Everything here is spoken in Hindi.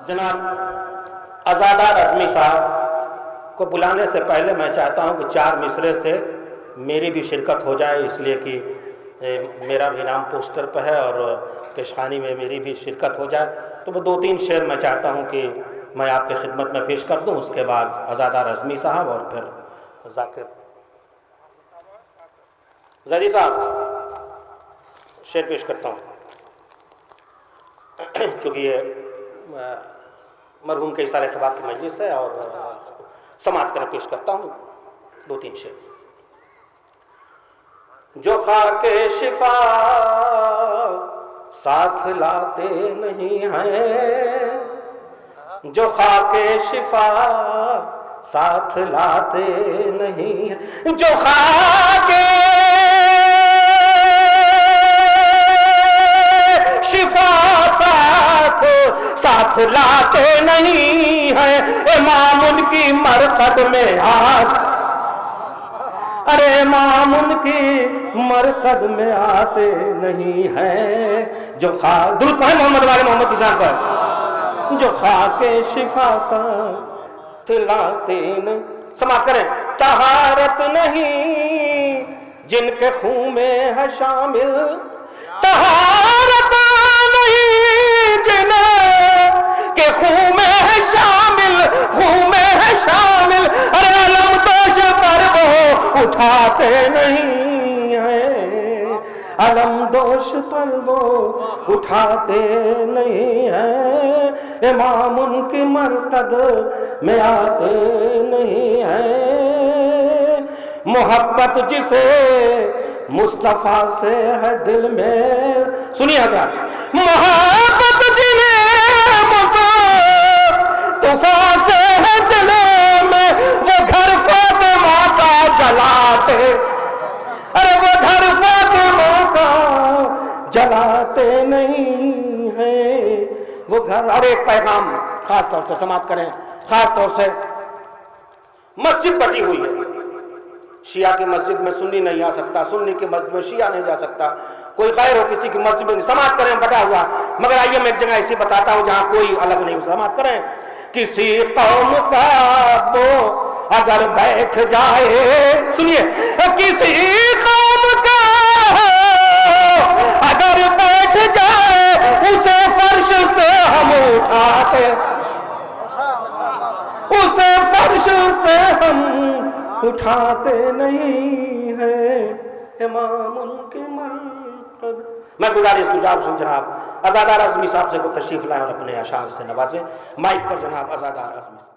जनाब अज़ादार अज़मी साहब को बुलाने से पहले मैं चाहता हूं कि 4 मिसरे से मेरी भी शिरकत हो जाए, इसलिए कि मेरा भी नाम पोस्टर पर है और पेशखानी में मेरी भी शिरकत हो जाए। तो वो 2-3 शेर मैं चाहता हूं कि मैं आपके खिदमत में पेश कर दूं। उसके बाद अज़ादार अज़मी साहब और फिर ज़ाकिर ज़री साहब शेर पेश करता हूँ, क्योंकि ये मरहूम के इसाले सबाब की मजलिस है और समात कर पेश करता हूँ 2-3 शेर। जो खाके शिफा साथ लाते नहीं हैं, जो खाके शिफा साथ लाते नहीं हैं, जो खाके शिफा साथ लाते नहीं है, इमाम उनकी मरकद में अरे इमाम उनकी मरकद में आते नहीं है। जो दुरूद पढ़े मोहम्मद वाले मोहम्मद की शान पर। जो खाके शिफा साथ लाते नहीं, समाप्त करें। तहारत नहीं जिनके खून में है शामिल, तहारत नहीं जिनके खून में है शामिल, खून में है शामिल। अरे अलम दोष पर वो उठाते नहीं हैं, अलम दोष पर वो उठाते नहीं हैं, इमाम उनकी मरकद में आते नहीं हैं। मोहब्बत जिसे मुस्तफा से है दिल में, सुनिए क्या, मोहब्बत जिन्हें मुस्तफा से है दिल में, वो घर फातिमा का जलाते, अरे वो घर फातिमा का जलाते नहीं है वो घर। और एक पैगाम खास तौर से समाप्त करें, खास तौर से मस्जिद बटी हुई है, शिया की मस्जिद में सुन्नी नहीं आ सकता, सुन्नी की मस्जिद में शिया नहीं जा सकता, कोई गैर हो किसी की मस्जिद में नहीं, समाप्त करें बटा हुआ। मगर आइए मैं एक जगह ऐसी बताता हूं जहां कोई अलग नहीं, समाप्त करें। किसी कौम का वो अगर बैठ जाए, सुनिए, किसी कौम का अगर बैठ जाए, उसे फर्श से हम उठाते, उसे फर्श से हम उठाते नहीं है, इमाम उनकी मरकद। मैं गुजारिश जनाब अज़ादार अज़मी साहब से को तशरीफ लाए और अपने अशार से नवाजे। माइक पर जनाब अज़ादार अज़मी।